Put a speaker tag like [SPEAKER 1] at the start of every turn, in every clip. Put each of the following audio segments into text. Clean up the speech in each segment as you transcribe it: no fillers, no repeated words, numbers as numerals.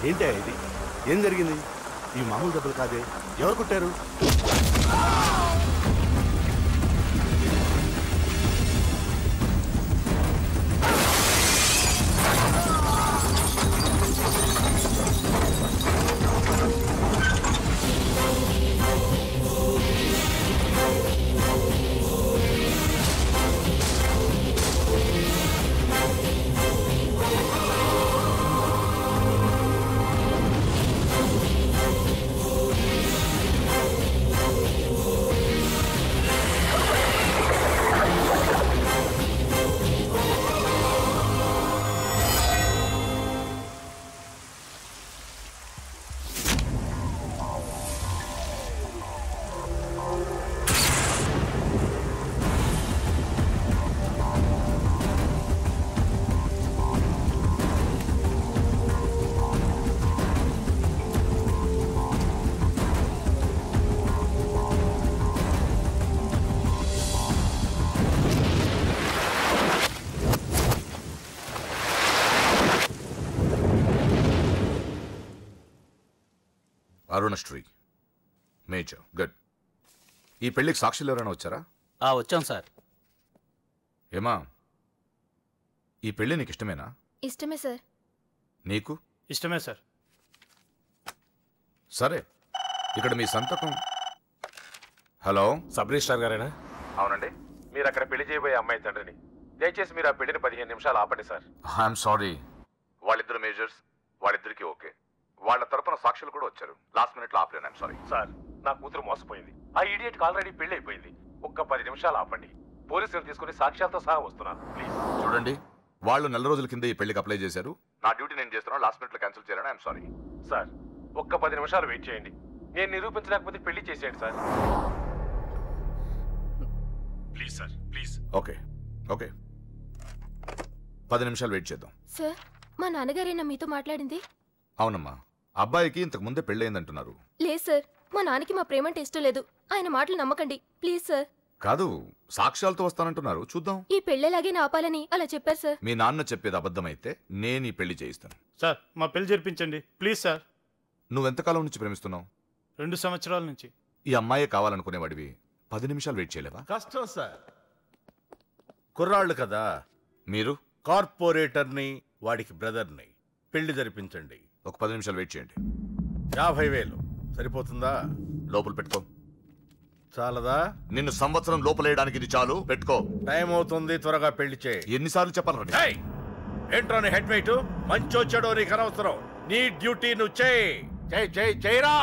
[SPEAKER 1] ఏంటి ఇది? ఏం జరిగింది? ఈ మామూలు దెబ్బలు కాదే, ఎవరు కొట్టారు?
[SPEAKER 2] Arunasri major good. ఈ పెళ్లికి సాక్షులు ఎవరైనా వచ్చారా?
[SPEAKER 3] వచ్చాం సార్.
[SPEAKER 2] ఏమా, ఈ పెళ్లి నీకు ఇష్టమేనా?
[SPEAKER 4] ఇష్టమే సార్.
[SPEAKER 2] నీకు?
[SPEAKER 3] ఇష్టమే సార్.
[SPEAKER 2] సరే, ఇక్కడ మీ సంతకం. హలో,
[SPEAKER 5] సబ్ రిజిస్ట్రార్ గారేనా?
[SPEAKER 2] అవునండి.
[SPEAKER 5] మీరు అక్కడ పెళ్లి చేయబోయే అమ్మాయి తండ్రిని. దయచేసి మీరు ఆ పెళ్లిని 15 నిమిషాలు ఆపండి సార్.
[SPEAKER 2] I'm sorry. వాళ్ళిద్దరు మేజర్స్, వాళ్ళిద్దరికి ఓకే. వాళ్ళ తరపున సాక్షులు కూడా వచ్చారు. లాస్ట్ మినిట్ లో ఆపలేను. I'm sorry
[SPEAKER 5] sir. నా కూతురు మోసపోయింది. ఆ ఇడియట్కి ఆల్రెడీ పెళ్లి అయిపోయింది. ఒక్క 10 నిమిషాలు ఆపండి. పోలీసులు తీసుకుని సాక్ష్యాలతో సహా వస్తున్నాను ప్లీజ్.
[SPEAKER 2] చూడండి, వాళ్ళు నెల రోజుల కింద ఈ పెళ్లికి అప్లై చేశారు. నా డ్యూటీ నేను చేస్తున్నాను. లాస్ట్ మినిట్ లో క్యాన్సిల్ చేయాలని ఐఎమ్ సారీ.
[SPEAKER 5] సార్, ఒక్క 10 నిమిషాలు వెయిట్ చేయండి. నేను నిరూపించలేకపోతే పెళ్లి చేసేయండి sir. Please sir, please.
[SPEAKER 2] Okay okay, 10 నిమిషాలు వెయిట్ చేద్దాం.
[SPEAKER 4] సార్, మా నాన్నగారేనా మీతో మాట్లాడింది?
[SPEAKER 2] అవునమ్మా, అబ్బాయికి ఇంతకు ముందే పెళ్ళయిందంటున్నారు.
[SPEAKER 4] లేదు సార్, మా నాన్నకి మా ప్రేమంటే ఇష్టం లేదు. ఆయన మాటలు నమ్మకండి ప్లీజ్ సార్.
[SPEAKER 2] కాదు, సాక్ష్యాలతో వస్తానంటున్నారు. చూద్దాం.
[SPEAKER 4] ఈ పెళ్ళేలాగే ఆపాలని అలా చెప్పారు సార్.
[SPEAKER 2] మీ నాన్న చెప్పేది అబద్ధమైతే నేను ఈ పెళ్లి చేయిస్తాను.
[SPEAKER 3] సార్, మా పెళ్లి జరిపించండి ప్లీజ్ సార్.
[SPEAKER 2] నువ్వెంతకాలం నుంచి ప్రేమిస్తున్నావు?
[SPEAKER 3] 2 సంవత్సరాల నుంచి.
[SPEAKER 2] ఈ అమ్మాయి కావాలనుకునేవాడివి 10 నిమిషాలు వెయిట్ చేయలేవా?
[SPEAKER 1] కష్టం సార్. కుర్రాళ్ళు కదా.
[SPEAKER 2] మీరు?
[SPEAKER 1] కార్పొరేటర్ని, వాడికి బ్రదర్ని. పెళ్లి జరిపించండి.
[SPEAKER 2] ఒక 10 నిమిషాలు వెయిట్ చేయండి.
[SPEAKER 1] 50,000 సరిపోతుందా?
[SPEAKER 2] లోపల పెట్టుకో.
[SPEAKER 1] చాలదా?
[SPEAKER 2] నిన్ను సంవత్సరం లోపలేయడానికి ఇది చాలు. పెట్టుకో.
[SPEAKER 1] టైం అవుతుంది, త్వరగా పెళ్లి చేయి.
[SPEAKER 2] ఎన్నిసార్లు చెప్పాలి?
[SPEAKER 1] ఏంట్రా నీ హెడ్ వెయిట్? మంచో చెడో నీకు అనవసరం. నీ డ్యూటీ నువ్వు చేయరా.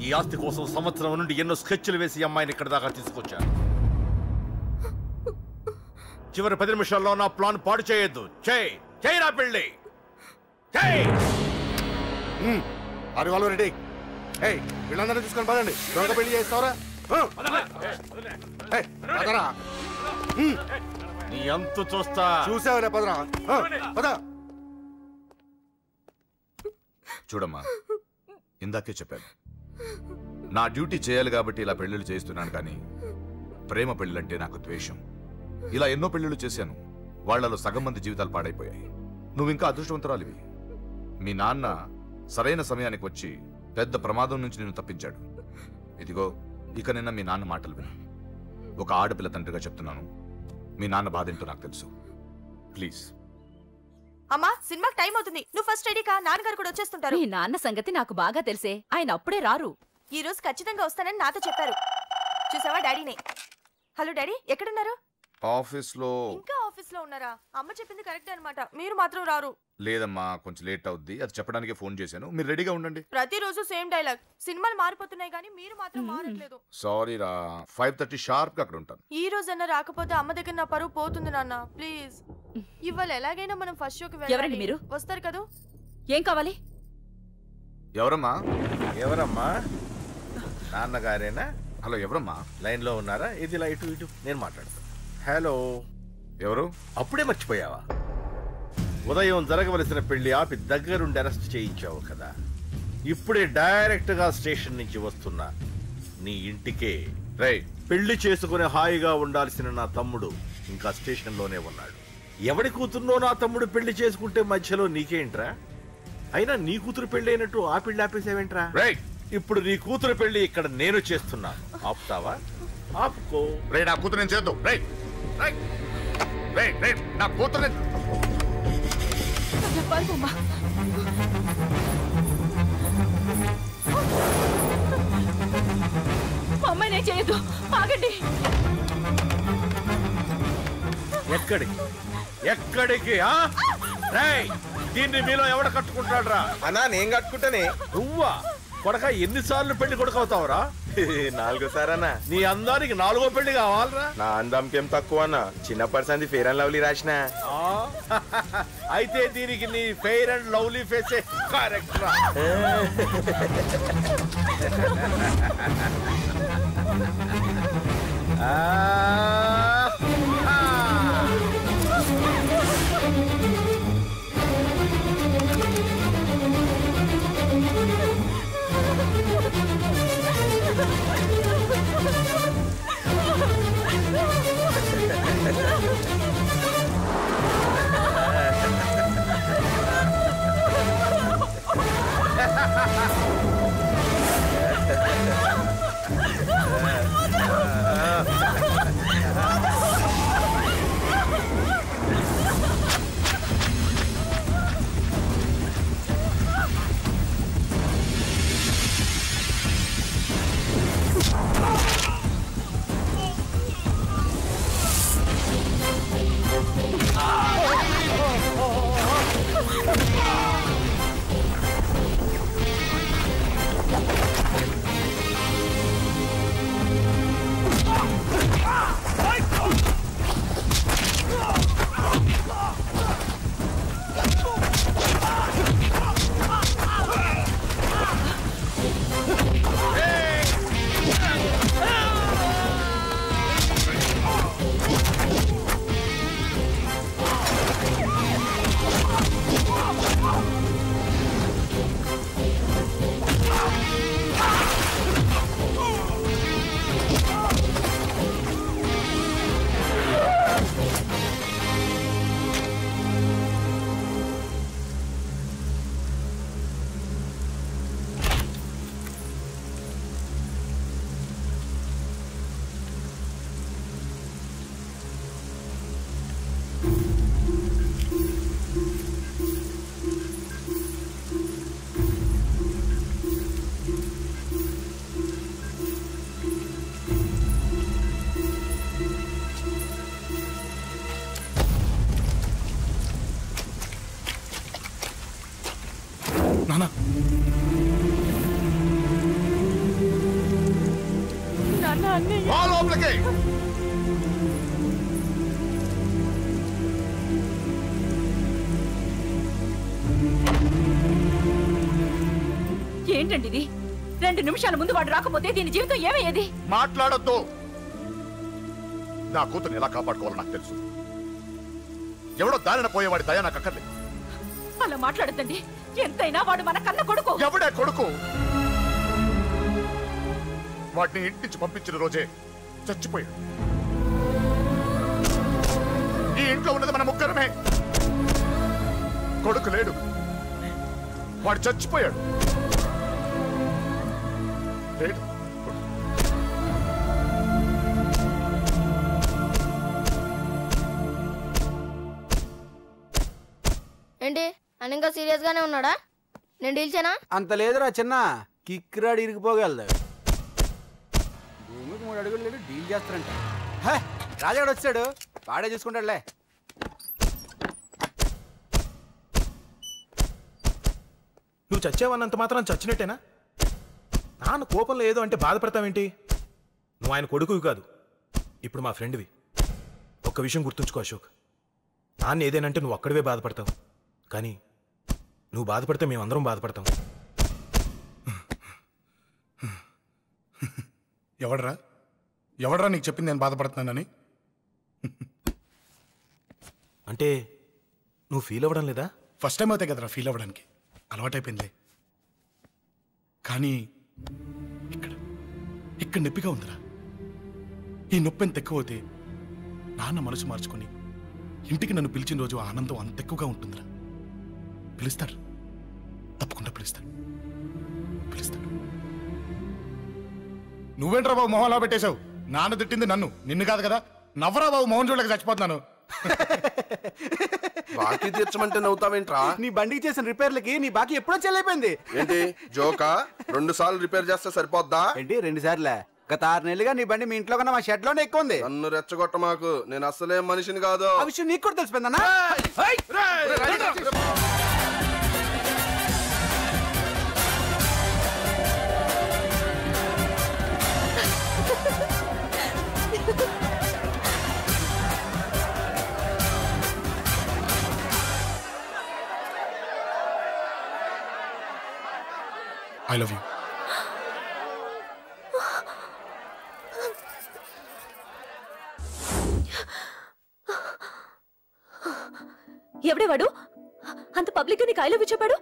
[SPEAKER 1] ఈ ఆస్తి కోసం సంవత్సరం నుండి ఎన్నో స్కెచ్లు వేసి అమ్మాయిని ఇక్కడ దాకా తీసుకొచ్చాను. చివరి 10 నిమిషాల్లో నా ప్లాన్ పాడు చేయొద్దు. చేయరా పెళ్ళి.
[SPEAKER 2] వీళ్ళందరూ తీసుకొని పదండి. దొంగ పెళ్లి చేస్తావరా?
[SPEAKER 1] నీ అంతు చూస్తా.
[SPEAKER 2] చూసావరా? పదరా. పద. చూడమ్మా, ఇందాకే చెప్పాను, నా డ్యూటీ చేయాలి కాబట్టి ఇలా పెళ్లిళ్ళు చేస్తున్నాను. కానీ ప్రేమ పెళ్ళంటే నాకు ద్వేషం. ఇలా ఎన్నో పెళ్లిళ్ళు చేశాను. వాళ్లలో సగం మంది జీవితాలు పాడైపోయాయి. నువ్వు ఇంకా అదృష్టవంతురాలివి. మీ నాన్న సరైన సమయానికి వచ్చి పెద్ద ప్రమాదం నుంచి నిన్ను తప్పించాడు. ఇదిగో, ఇక నిన్న మీ నాన్న మాటలు విను. ఒక ఆడపిల్ల తండ్రిగా చెప్తున్నాను. మీ నాన్న బాధ ఏంటో నాకు తెలుసు. ప్లీజ్.
[SPEAKER 6] అమ్మా, సినిమాకి టైం అవుతుంది. నువ్వు ఫస్ట్ రెడీ కా. నాన్నగారు కూడా వచ్చేస్తుంటారు.
[SPEAKER 7] మీ నాన్న సంగతి నాకు బాగా తెలిసే. ఆయన అప్పుడే రారు.
[SPEAKER 6] ఈ రోజు ఖచ్చితంగా వస్తానని నాతో చెప్పారు. చూసావా డాడీని? హలో డాడీ, ఎక్కడున్నారు?
[SPEAKER 2] ఆఫీస్లో.
[SPEAKER 6] ఇంకా ఆఫీస్లో ఉన్నారా? అమ్మ చెప్పింది కరెక్ట్ అనమాట. మీరు మాత్రం రారు.
[SPEAKER 2] లేదమ్మా, కొంచెం లేట్ అవుద్ది. అది చెప్పడానికి ఫోన్ చేశాను. మీరు రెడీగా ఉండండి.
[SPEAKER 6] ప్రతిరోజు సేమ్ డైలాగ్. సినిమాలు మారిపోతున్నాయి కానీ మీరు మాత్రం మారట్లేదు.
[SPEAKER 2] సారీ రా. 5:30 షార్ప్ గా అక్కడ ఉంటాను.
[SPEAKER 6] ఈ రోజన్నా రాకపోతే అమ్మ దగ్గర నా పరువు పోతుంది నాన్న. ప్లీజ్. ఇవాళ ఎలాగైనా మనం ఫస్ట్ షోకి వెళ్ళాలి.
[SPEAKER 7] ఎవరండి మీరు?
[SPEAKER 6] వస్తారు కదా?
[SPEAKER 7] ఏం కావాలి?
[SPEAKER 2] ఎవరమ్మా?
[SPEAKER 1] ఎవరమ్మా? నాన్నగారేనా?
[SPEAKER 2] హలో, ఎవరమ్మా?
[SPEAKER 1] లైన్ లో ఉన్నారా? ఇది ఇలా ఇటు ఇటు నేను మాట్లాడతాను. హలో.
[SPEAKER 2] ఎవరు?
[SPEAKER 1] అప్పుడే మర్చిపోయావా? ఉదయం జరగవలసిన పెళ్లి ఆపి దగ్గరుండి అరెస్ట్ చేయించావు కదా. ఇప్పుడే డైరెక్ట్ గా స్టేషన్ నుంచి వస్తున్నా నీ ఇంటికే. పెళ్లి చేసుకుని హాయిగా ఉండాల్సిన నా తమ్ముడు ఇంకా స్టేషన్ లోనే ఉన్నాడు. ఎవడి కూతుర్నో నా తమ్ముడు పెళ్లి చేసుకుంటే మధ్యలో నీకేంట్రా? అయినా నీ కూతురు పెళ్లి అయినట్టు ఆ పెళ్లి ఆపేసావేంట్రా?
[SPEAKER 2] రైట్.
[SPEAKER 1] ఇప్పుడు నీ కూతురు పెళ్లి ఇక్కడ నేను చేస్తున్నాను, ఆపుతావా? ఆపుకో.
[SPEAKER 2] రైట్, నా కూతురు నేను చేద్దాం. రైట్ రైట్ రైట్ రైట్ నా కూతురు
[SPEAKER 7] అమ్మాయి నేను చేయొద్దు, ఆగండి.
[SPEAKER 1] ఎక్కడికి ఎక్కడికి? రేయ్, దీన్ని మీలో ఎవడ కట్టుకుంటాడు రా?
[SPEAKER 8] అన్నా నేను కట్టుకుంటానే.
[SPEAKER 1] నువ్వా కొడక? ఎన్నిసార్లు పెళ్లి కొడుకవుతావురా?
[SPEAKER 8] 4 సారన్నా.
[SPEAKER 1] నీ అందానికి 4వ పెళ్లి కావాలరా?
[SPEAKER 8] నా అందంకేం తక్కువ అన్న, చిన్న పర్సన్ ఫేర్ అండ్ లవ్లీ రాసిన.
[SPEAKER 1] అయితే దీనికి నీ ఫెయిర్ అండ్ లవ్లీ ఫేసే కరెక్ట్ రా.
[SPEAKER 7] ఏంటండి ఇది? 2 నిమిషాల ముందు వాడు రాకపోతే దీని జీవితం ఏమయ్యేది?
[SPEAKER 2] మాట్లాడొద్దు. నా కూతుర్ని ఎలా కాపాడుకోవాలో నాకు తెలుసు. ఎవడో దారిన పోయేవాడి దయ నాకు అక్కర్లేదు.
[SPEAKER 7] అలా మాట్లాడద్దండి. ఎంతైనా వాడు మన కన్న కొడుకు.
[SPEAKER 2] ఎవడే కొడుకు? వాటిని ఇంటించి పంపించిన రోజే చచ్చిపోయాడు. ఈ ఇంట్లో ఉన్నది మన ముగ్గురమే. కొడుకు లేడు, వాడు చచ్చిపోయాడు. లేడు.
[SPEAKER 9] ఏంటి అని ఇంకా సీరియస్ గానే ఉన్నాడా? నేను డీల్ చేయనా?
[SPEAKER 10] అంత లేదురా చిన్న, కిక్రాడు ఇరిగిపోగలదు. భూమికి 3 అడుగులు లేడు, డీల్ చేస్తారంట. రాజాడు వచ్చాడు, వాడే చూసుకుంటాడులే.
[SPEAKER 11] నువ్వు చచ్చావన్నంత మాత్రం చచ్చినట్టేనా? నాన్న కోపంలో ఏదో అంటే బాధపడతావేంటి? నువ్వు ఆయన కొడుకువి కాదు, ఇప్పుడు మా ఫ్రెండ్వి. ఒక్క విషయం గుర్తుంచుకో అశోక్, నాన్న ఏదేనంటే నువ్వు అక్కడివే బాధపడతావు, కానీ నువ్వు బాధపడితే మేమందరం బాధపడతాం.
[SPEAKER 12] ఎవడరా నీకు చెప్పింది నేను బాధపడుతున్నానని?
[SPEAKER 11] అంటే నువ్వు ఫీల్ అవ్వడం లేదా?
[SPEAKER 12] ఫస్ట్ టైం అవుతాయి కదరా ఫీల్ అవ్వడానికి, అలవాటైపోయిందిలే. కానీ ఇక్కడ నొప్పిగా ఉందిరా. ఈ నొప్పి ఎంత ఎక్కువ అవుతే నాన్న మనసు మార్చుకొని ఇంటికి నన్ను పిలిచిన రోజు ఆనందం అంత ఎక్కువగా ఉంటుందిరా. పిలుస్తారు, తప్పకుండా పిలుస్తాను. నువ్వేంట్రా బాబు మొహం అలా పెట్టేశావు? నాన్న తిట్టింది నన్ను, నిన్ను కాదు కదా. నవ్వరా బాబు, మోహన్ చూడలేక చచ్చిపోతున్నాను.
[SPEAKER 13] బాకీ తీర్చమంటే నవ్వుతావేంట్రా?
[SPEAKER 10] నీ బండికి చేసిన రిపేర్లకి నీ బాకీ ఎప్పుడో చెల్లైపోయింది.
[SPEAKER 13] ఏంటి జోకా? 2 సార్లు రిపేర్ చేస్తే సరిపోద్దా
[SPEAKER 10] ఏంటి 2 సార్లే? గత 6 నెలలుగా నీ బండి మీ ఇంట్లో కన్నా మా షెడ్ లోనే ఎక్కువ ఉంది.
[SPEAKER 13] నన్ను రెచ్చగొట్ట మాకు, నేను అసలేం మనిషిని కాదు.
[SPEAKER 10] ఆ విషయం నీకు కూడా తెలిసిపోయిందన్నా?
[SPEAKER 12] I love you.
[SPEAKER 4] ఎవడే వాడు? అంత పబ్లిక్ నీకు ఐ లవ్ యూ చెప్పాడు?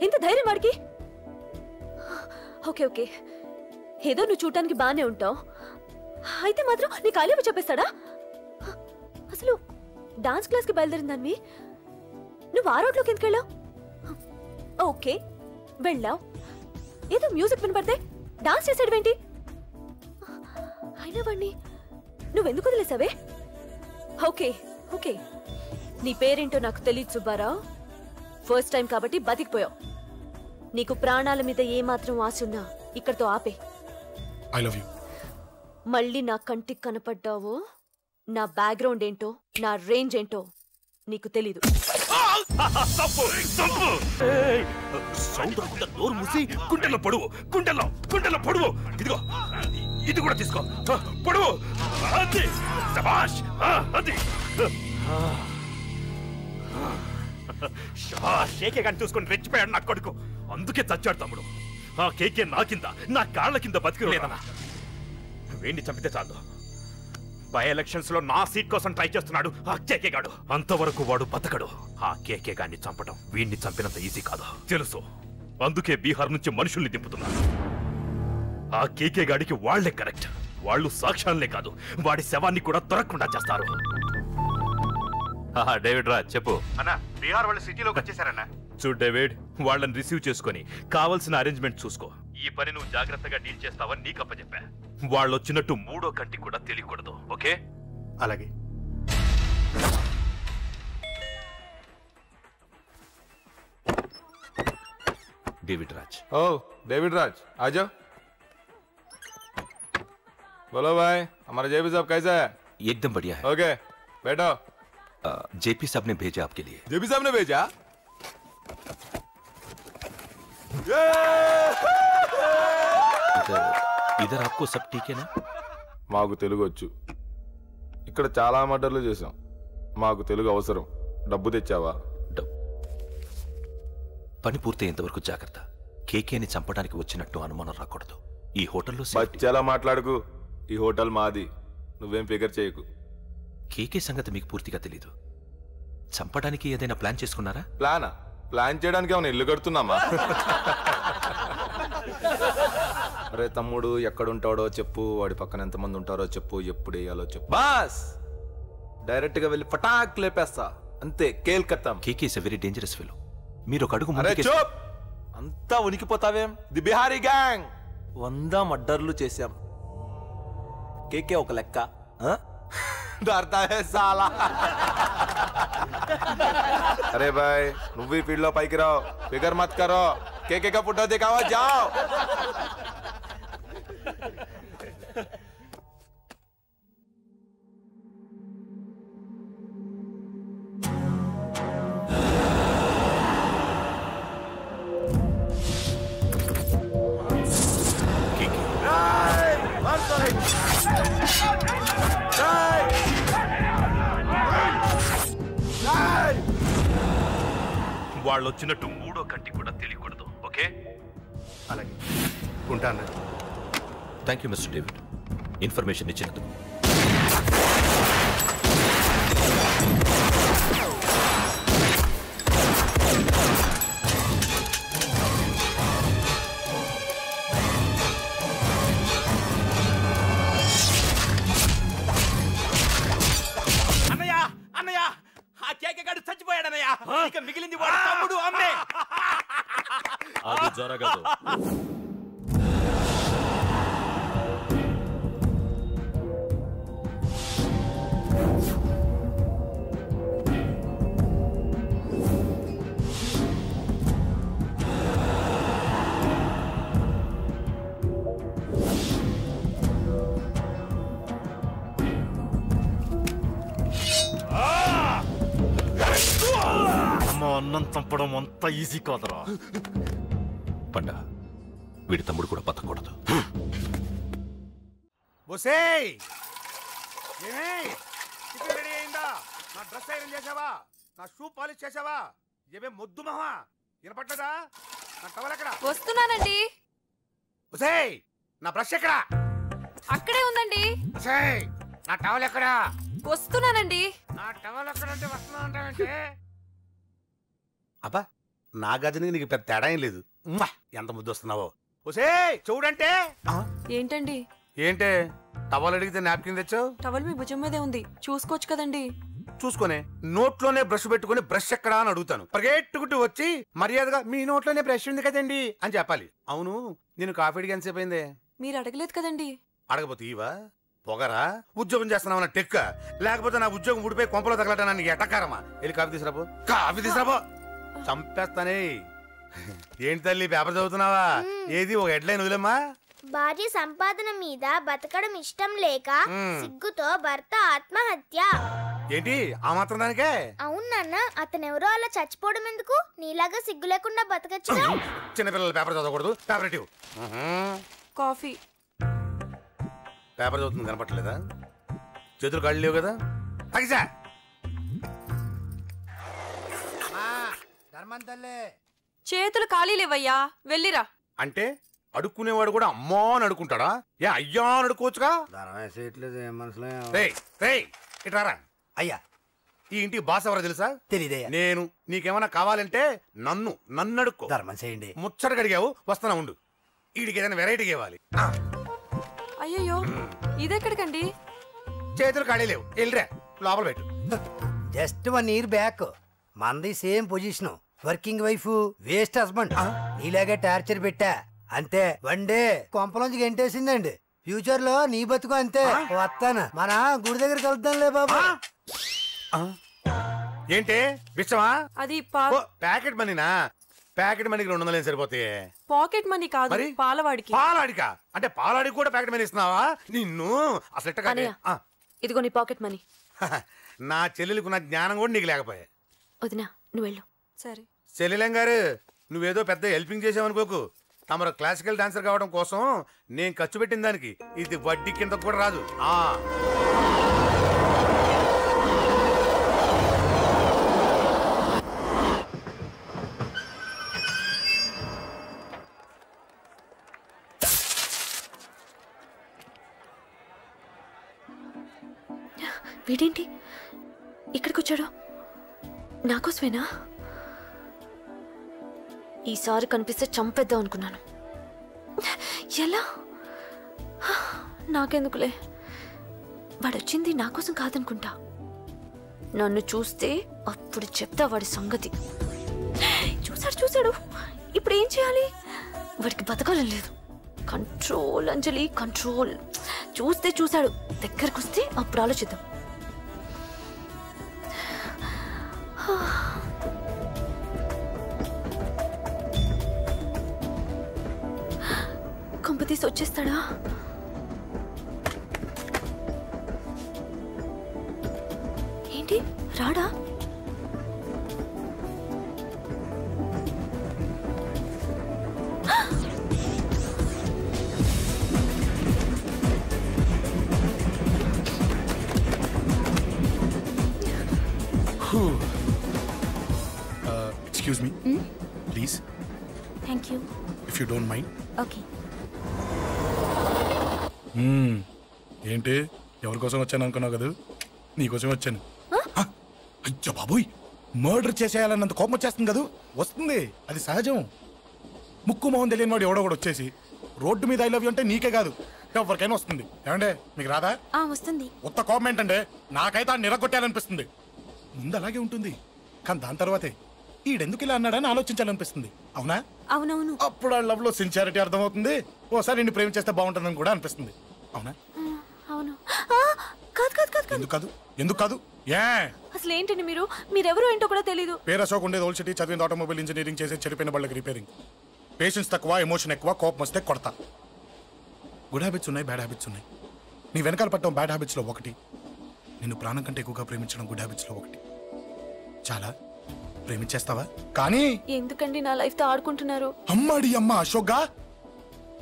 [SPEAKER 4] ఎంత ధైర్యం వాడికి? ఓకే ఓకే, ఏదో నువ్వు చూడటానికి బానే ఉంటావు, అయితే మాత్రం నీకు ఐ లవ్ యూ చెప్పేస్తాడా? అసలు డాన్స్ క్లాస్కి బయలుదేరిందాన్ని నువ్వు ఆ రోడ్లోకి ఎందుకు వెళ్ళావు? ఓకే వెళ్ళావు, ఏదో మ్యూజిక్ వినపడితే డాన్స్ చేసాడువేంటి? అయినా వాడిని నువ్వెందుకు వదిలేసావే? ఓకే ఓకే, నీ పేరేంటో నాకు తెలియదు సుబ్బారావు. ఫస్ట్ టైం కాబట్టి బతికిపోయావు. నీకు ప్రాణాల మీద ఏమాత్రం ఆశ ఉన్నా ఇక్కడితో ఆపే.
[SPEAKER 12] I love you.
[SPEAKER 4] మళ్ళీ నా కంటికి కనపడ్డావో నా బ్యాక్గ్రౌండ్ ఏంటో నా రేంజ్ ఏంటో నీకు తెలీదు.
[SPEAKER 14] సౌండ్ రాకుండా నోరు మూసి గుండెల్లో పొడువు, గుండెల్లో పొడువు. ఇదిగో ఇది కూడా తీసుకో, పొడువు. అది శభాష్, అది కేకే కానీ చూసుకొని రెచ్చిపోయాడు నా కొడుకు, అందుకే చచ్చాడు తమ్ముడు. ఆ కేకే నా కింద, నా కాళ్ళ కింద బతికి లేదన్నా. వేణ్ణి చంపితే చాలు. బై ఎలక్షన్స్ లో నా సీట్ కోసం ట్రై చేస్తున్నాడు ఆ కేకే గాడు. అంతవరకు వాడు బతకడు. ఆ కేకే గాడిని చంపడం వీణ్ణి చంపినంత ఈజీ కాదు తెలుసు. అందుకే బీహార్ నుంచి మనుషుల్ని దింపుతున్నారు. ఆ కేకే గాడికి వాళ్లే కరెక్ట్. వాళ్ళు సాక్ష్యాలనే కాదు, వాడి శవాన్ని కూడా దొరకకుండా చేస్తారు. డేవిడ్ రా చెప్పు
[SPEAKER 5] అన్నా. బీహార్ వాళ్ళు సిటీలోకి వచ్చేసారన్నా.
[SPEAKER 14] చూడు డేవిడ్, వాళ్ళని రిసీవ్ చేసుకుని కావాల్సిన అరేంజ్మెంట్ చూసుకో. ఈ పని నువ్వు జాగ్రత్తగా డీల్ చేస్తావని నీకు అప్పచెప్పా. వాళ్ళు వచ్చినట్టు మూడో కంటికి కూడా తెలియకూడదు, ఓకే?
[SPEAKER 5] అలాగే.
[SPEAKER 14] डेविड राज।
[SPEAKER 15] ओ डेविड राज आ जाओ। बोलो भाई, हमारा जेपी साहब कैसा है?
[SPEAKER 16] एकदम बढ़िया है।
[SPEAKER 15] ओके बैठो।
[SPEAKER 16] जेपी साहब ने भेजा आपके लिए।
[SPEAKER 15] जेपी साहब ने भेजा?
[SPEAKER 16] इधर आपको सब ठीक है ना?
[SPEAKER 15] మాకు తెలుగు వచ్చు. ఇక్కడ చాలా మర్డర్లు చేశాం. మాకు తెలుగు అవసరం. డబ్బు తెచ్చావా?
[SPEAKER 16] పని పూర్తయ్యేంత వరకు జాగ్రత్త. కేకేని చంపడానికి వచ్చినట్టు అనుమానం రాకూడదు. ఈ హోటల్లో
[SPEAKER 15] బచ్చాలా మాట్లాడుకు. ఈ హోటల్ మాది, నువ్వేం ఫిగర్ చేయకు.
[SPEAKER 16] కేకే సంగతి మీకు పూర్తిగా తెలీదు. చంపడానికి ఏదైనా ప్లాన్ చేసుకున్నారా?
[SPEAKER 15] ప్లానా? ప్లాన్ చేయడానికి ఏమైనా ఇల్లు కడుతున్నామా? అరే తమ్ముడు, ఎక్కడుంటాడో చెప్పు, వాడి పక్కన ఎంతమంది ఉంటారో చెప్పు, ఎప్పుడు వేయాలో చెప్పు. బాస్ డైరెక్ట్ గా వెళ్ళి పటాక్ లేపేస్తా, అంతే. కేల్కత్తా.
[SPEAKER 16] KK is a very dangerous fellow. మీరు ఒక అడుగు
[SPEAKER 15] ముందుకే. చూప్, అంతా ఉనికిపోతావేం? ది బిహారీ గ్యాంగ్ 100 మర్డర్లు చేశాం. కేకే ఒక లెక్క. डरता है साला। अरे भाई, నువ్వు ఈ ఫీల్డ్ లో పైకి రావు. ఫిగర్ మత్ కరో. కేకే का फोटो दिखाओ, जाओ।
[SPEAKER 14] వాళ్ళు వచ్చినట్టు మూడో కంటి కూడా తెలియకూడదు, ఓకే?
[SPEAKER 5] అలాగే ఉంటాను.
[SPEAKER 16] Thank you mister David, information ఇచ్చినందుకు.
[SPEAKER 14] మిగిలింది వాడు తమ్ముడు అమ్మే.
[SPEAKER 16] జరగదు.
[SPEAKER 5] అన్నం చంపడం అంత ఈజీ కాదురా.
[SPEAKER 16] పండ వీడి తమ్ముడు కూడా బతకూడదు.
[SPEAKER 17] బొసేయ్ టిఫిన్ రెడీ అయిందా? నా డ్రెస్ ఐరన్ చేసావా? నా షూ పాలిష్ చేసావా? ఏమే మొద్దు మహా వినపట్లేదా? నా టవల్ ఎక్కడ?
[SPEAKER 6] వస్తున్నానండి.
[SPEAKER 17] బొసేయ్ నా బ్రష్ ఎక్కడ?
[SPEAKER 6] అక్కడే ఉందండి.
[SPEAKER 17] బొసేయ్ నా టవల్ ఎక్కడ?
[SPEAKER 6] వస్తున్నానండి.
[SPEAKER 17] నా టవల్ ఎక్కడంటే వస్తున్నా అంటావేంటే? అబ్బా నా గదిని నీకు పెద్ద తేడా ఏం లేదు. ఎంత ముద్దు వస్తున్నావో. బొసేయ్ చూడంటే.
[SPEAKER 6] ఏంటండి?
[SPEAKER 17] ఏంటే టవల్ అడిగితే నాప్కిన్ తెచ్చావు?
[SPEAKER 6] టవల్ మీ భుజం మీదే ఉంది, చూసుకోవచ్చు కదండి.
[SPEAKER 17] చూసుకునే నోట్లోనే బ్రష్ పెట్టుకుని బ్రష్ ఎక్కడా అని అడుగుతాను. పరిగెట్టుకుంటూ వచ్చి మర్యాదగా మీ నోట్లోనే బ్రష్ ఉంది కదండి అని చెప్పాలి. అవును నేను కాఫీ అడిగి ఎంతసేపు అయిందే?
[SPEAKER 6] మీరు అడగలేదు కదండి.
[SPEAKER 17] అడగపోతే ఇవా పొగరా? ఉద్యోగం చేస్తున్నావు టెక్క, లేకపోతే నా ఉద్యోగం ఊడిపోయి కొంపలో తగలటా నీకు ఎటకారమా? వెళ్ళి కాఫీ తీసుకురాబో. కాఫీ తీసుకురాబో. చంపేస్తానే. ఏంటి తల్లి పేపర్ చదువుతున్నావా? ఏది ఒక హెడ్లైన్ వదిలేమ్మా.
[SPEAKER 18] భార్య సంపాదన మీద బతకడం ఇష్టం లేక సిగ్గుతో భర్త ఆత్మహత్య.
[SPEAKER 17] ఏంటి ఆ మాత్రం దానికే?
[SPEAKER 18] అవునన్న, అతనెవరో అలా చచ్చిపోవడం ఎందుకు? నీలాగా సిగ్గు లేకుండా బతకచ్చు.
[SPEAKER 17] చిన్నపిల్లల పేపర్ చదవకూడదు. పేపర్ ఇవ్వు.
[SPEAKER 6] కాఫీ.
[SPEAKER 17] పేపర్ చదువుతుంది కనపట్లేదా? చేతులు కాళ్ళు లేవు కదా? తగ్గిసా
[SPEAKER 6] చేతులు ఖాళీ లేవయ్యా, వెళ్ళిరా.
[SPEAKER 17] అంటే అడుక్కునేవాడు కూడా అమ్మా అని అడుకుంటాడా? ఏ అయ్యా అని అడుకోవచ్చుగా? ఇట్రారా అయ్యా. ఈ ఇంటికి బాస్ ఎవరో తెలుసా?
[SPEAKER 19] తెలియదే.
[SPEAKER 17] నేను. నీకేమైనా కావాలంటే నన్ను అడుక్కో.
[SPEAKER 19] ధర్మం చేయండి.
[SPEAKER 17] ముచ్చట అడిగావు, వస్తున్నా ఉండు. వీడికి ఏదైనా వెరైటీ ఇవ్వాలి.
[SPEAKER 6] అయ్యయ్యో ఇదెక్కడికండి?
[SPEAKER 17] చేతులు ఖాళీ లేవు, వెళ్ళిరా లోపల పెట్టు.
[SPEAKER 19] జస్ట్ 1 year బ్యాక్ మంది same position. Working wife, waste husband. నీలాగే టార్చర్ పెట్టా అంతే. 1 day కొంపలోంచి గంటేసిందండి. ఫ్యూచర్ లో నీ బతుకు అంతే. వస్తాను, మన గుడి దగ్గర కలుద్దాంలే బాబా.
[SPEAKER 17] ఏంటి విషమా?
[SPEAKER 6] అది
[SPEAKER 17] ప్యాకెట్ మనీనా? ప్యాకెట్ మనీకి 200 సరిపోతాయి.
[SPEAKER 6] పాకెట్ మనీ కాదు, పాలవాడికి.
[SPEAKER 17] పాలాడికా? అంటే పాలాడికి కూడా ప్యాకెట్ మనీ ఇస్తున్నావా? నిన్ను అసలు
[SPEAKER 4] ఇదిగో నీ పాకెట్ మనీ.
[SPEAKER 17] నా చెల్లెలకు నా జ్ఞానం కూడా నీకు లేకపోయా.
[SPEAKER 4] వదినా నువ్వు వెళ్ళు.
[SPEAKER 6] సరే.
[SPEAKER 17] చెల్లెలం గారు నువ్వేదో పెద్ద హెల్పింగ్ చేసావనుకోకు. తమరు క్లాసికల్ డాన్సర్ కావడం కోసం నేను ఖర్చు పెట్టిన దానికి ఇది వడ్డీ కింద కూడా రాదు.
[SPEAKER 4] వీడేంటి ఇక్కడికి వచ్చాడు? నాకోసమేనా? ఈసారి కనిపిస్తే చంపేద్దాం అనుకున్నాను. ఎలా? నాకెందుకులే. వాడొచ్చింది నా కోసం కాదనుకుంటా. నన్ను చూస్తే అప్పుడు చెప్తా వాడి సంగతి. చూశాడు. ఇప్పుడు ఏం చేయాలి? వాడికి బతకాలని లేదు. కంట్రోల్ అంజలి, కంట్రోల్. చూశాడు, దగ్గరకు వస్తే అప్పుడు ఆలోచిద్దాం. కంపతీసి వచ్చేస్తాడా? ఏంటి రాడా?
[SPEAKER 12] Excuse me, please.
[SPEAKER 4] Thank you.
[SPEAKER 12] If you don't mind.
[SPEAKER 4] Okay.
[SPEAKER 12] ఏంటి ఎవరి కోసం వచ్చాను అనుకున్నావు కదా? నీకోసం వచ్చాను. అయ్యో బాబోయ్, మర్డర్ చేసేయాలన్నంత కోపం వచ్చేస్తుంది కదా? వస్తుంది, అది సహజం. ముక్కు మొహం తెలియని వాడు ఎవడో కూడా వచ్చేసి రోడ్డు మీద ఐ లవ్ యూ అంటే నీకే కాదు ఎవరికైనా వస్తుంది. ఏమంటే మీకు రాదా?
[SPEAKER 4] వస్తుంది.
[SPEAKER 12] ఉత్త కోపం ఏంటంటే నాకైతే ఆ నిరగొట్టాలనిపిస్తుంది. ముందు అలాగే ఉంటుంది, కానీ దాని తర్వాతే ఈడెందుకు ఇలా అన్నాడని ఆలోచించాలనిపిస్తుంది. అవునా?
[SPEAKER 4] అవునవును.
[SPEAKER 12] అప్పుడు ఆ లవ్ లో సిన్సియారిటీ అర్థమవుతుంది. ఓసారి నిన్ను ప్రేమించేస్తే బాగుంటుందని కూడా అనిపిస్తుంది. అవునా?
[SPEAKER 4] అవును. కాదు కాదు కాదు
[SPEAKER 12] ఎందుకు కాదు? ఎందుకు కాదు? ఏ
[SPEAKER 4] అసలు ఏంటండి మీరెవరో ఏంటో కూడా తెలీదు.
[SPEAKER 12] పేరు అశోక్, ఉండేది ఓల్డ్ సిటీ, చదివింది ఆటోమొబైల్ ఇంజనీరింగ్, చేసే చెడిపోయిన వాళ్ళకి రిపేరింగ్. పేషెన్స్ తక్కువ, ఎమోషన్ ఎక్కువ, కోపం వస్తే కొడతా. గుడ్ హ్యాబిట్స్ ఉన్నాయి, బ్యాడ్ హ్యాబిట్స్ ఉన్నాయి. నీ వెనకాల పట్టడం బ్యాడ్ హ్యాబిట్స్ లో ఒకటి, నిన్ను ప్రాణం కంటే ఎక్కువగా ప్రేమించడం గుడ్ హ్యాబిట్స్ లో ఒకటి. చాలా ప్రేమించేస్తావా? కానీ
[SPEAKER 4] ఎందుకండి నా లైఫ్ తో ఆడుకుంటున్నారు?
[SPEAKER 12] అమ్మాడి అమ్మ అశోక్గా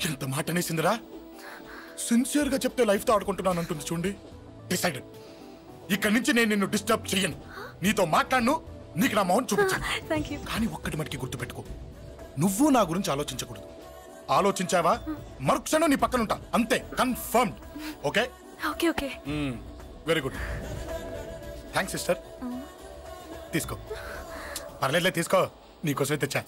[SPEAKER 12] ఎంత మాట అనేసిందిరా. సిన్సియర్ గా చెప్తే లైఫ్ తో ఆడుకుంటున్నాను అంటుంది చూడండి. డిసైడెడ్. ఇక్కడి నుంచి నేను నిన్ను డిస్టర్బ్ చెయ్యను. నీతో మాట్లాడను, నీకు నా మౌన్ చూపించాను. కానీ ఒక్కటి మటుకి గుర్తుపెట్టుకో, నువ్వు నా గురించి ఆలోచించకూడదు. ఆలోచించావా మరుక్షణం నీ పక్కన ఉంటా. అంతే, confirmed. Okay
[SPEAKER 4] okay okay.
[SPEAKER 12] Very good. Thanks sister. తీసుకో. పర్లేదులే, తీసుకో. నీకోసమే తెచ్చా.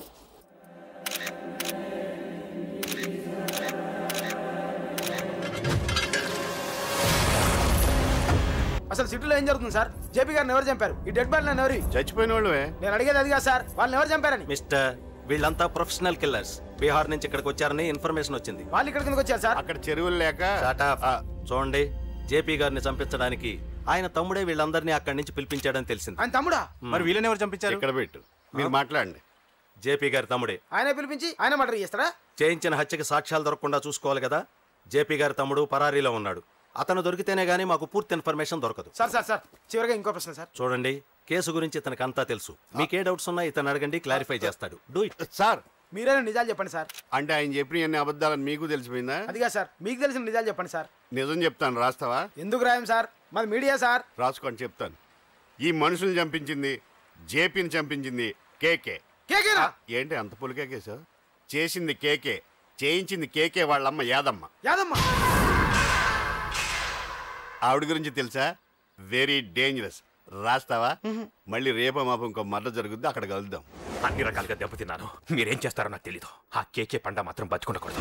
[SPEAKER 10] అసలు సిటీలో ఏం జరుగుతుంది సార్? జేపీ గారిని ఎవరు చంపారు? ఈ డెడ్ బాడీ ఎవరు?
[SPEAKER 20] చచ్చిపోయిన వాళ్ళే.
[SPEAKER 10] నేను అడిగేది అది కాదు సార్, వాళ్ళని ఎవరు చంపారని.
[SPEAKER 20] మిస్టర్, వీళ్ళంతా ప్రొఫెషనల్ కిల్లర్స్. బీహార్ నుంచి ఇక్కడికి వచ్చారని ఇన్ఫర్మేషన్ వచ్చింది.
[SPEAKER 10] వాళ్ళు ఇక్కడ కిందకి వచ్చారు సార్.
[SPEAKER 20] అక్కడ చెరువులు లేక. చూడండి, జేపీ గారిని చంపించడానికి ఆయన తమ్ముడే వీళ్ళందరినీ అక్కడి నుంచి పిలిపించాడని తెలిసింది.
[SPEAKER 10] ఆయన తమ్ముడా?
[SPEAKER 20] మరి వీళ్ళని ఎవరు చంపించారు?
[SPEAKER 8] ఇక్కడ పెట్టు, మీరు మాట్లాడండి.
[SPEAKER 20] జేపీ గారి తమ్ముడే.
[SPEAKER 10] ఆయన పిలిపించి ఆయన మర్డర్ చేస్తారా?
[SPEAKER 20] చేయించిన హత్యకి సాక్ష్యాలు దొరకకుండా చూసుకోవాలి కదా. జేపీ గారి తమ్ముడు పరారీలో ఉన్నాడు. అతను దొరికితేనే గానీ మాకు పూర్తి ఇన్ఫర్మేషన్ దొరకదు.
[SPEAKER 10] సార్ సార్ సార్ చివరిగా ఇంకో ప్రశ్న సార్.
[SPEAKER 20] చూడండి, కేసు గురించి ఇతనికి అంతా తెలుసు. మీకే డౌట్స్ ఉన్నా ఇతను అడగండి, క్లారిఫై చేస్తాడు. Do it.
[SPEAKER 8] సార్
[SPEAKER 10] మీరే నిజాలు చెప్పండి సార్.
[SPEAKER 8] అంటే ఆయన చెప్పిన అన్ని అబద్ధాలని మీకు తెలిసిపోయిందా?
[SPEAKER 10] అదిగా సార్, మీకు తెలిసిన నిజాలు చెప్పండి సార్.
[SPEAKER 8] నిజం చెప్తాను, రాస్తావా?
[SPEAKER 10] ఎందుకు రాయం సార్, మాది మీడియా సార్.
[SPEAKER 8] రాసుకోండి, చెప్తాను. ఈ మనుషుల్ని చంపించింది, జేపీని చంపించింది కేకే.
[SPEAKER 10] కేకేనా?
[SPEAKER 8] ఏంటి అంత పులికేకే సార్? చేసింది కేకే, చేయించింది కేకే వాళ్ళమ్మ యాదమ్మ.
[SPEAKER 10] యాదమ్మ
[SPEAKER 8] ఆవిడ గురించి తెలుసా? Very dangerous. రాస్తావా? మళ్ళీ రేపో మాపం ఇంకో మర్ర జరుగుద్ది, అక్కడ కలుద్దాం.
[SPEAKER 14] అన్ని రకాలుగా దెబ్బతిన్నాను. మీరేం చేస్తారో నాకు తెలీదు. ఆ కేకే పండ మాత్రం బతుకుండకూడదు.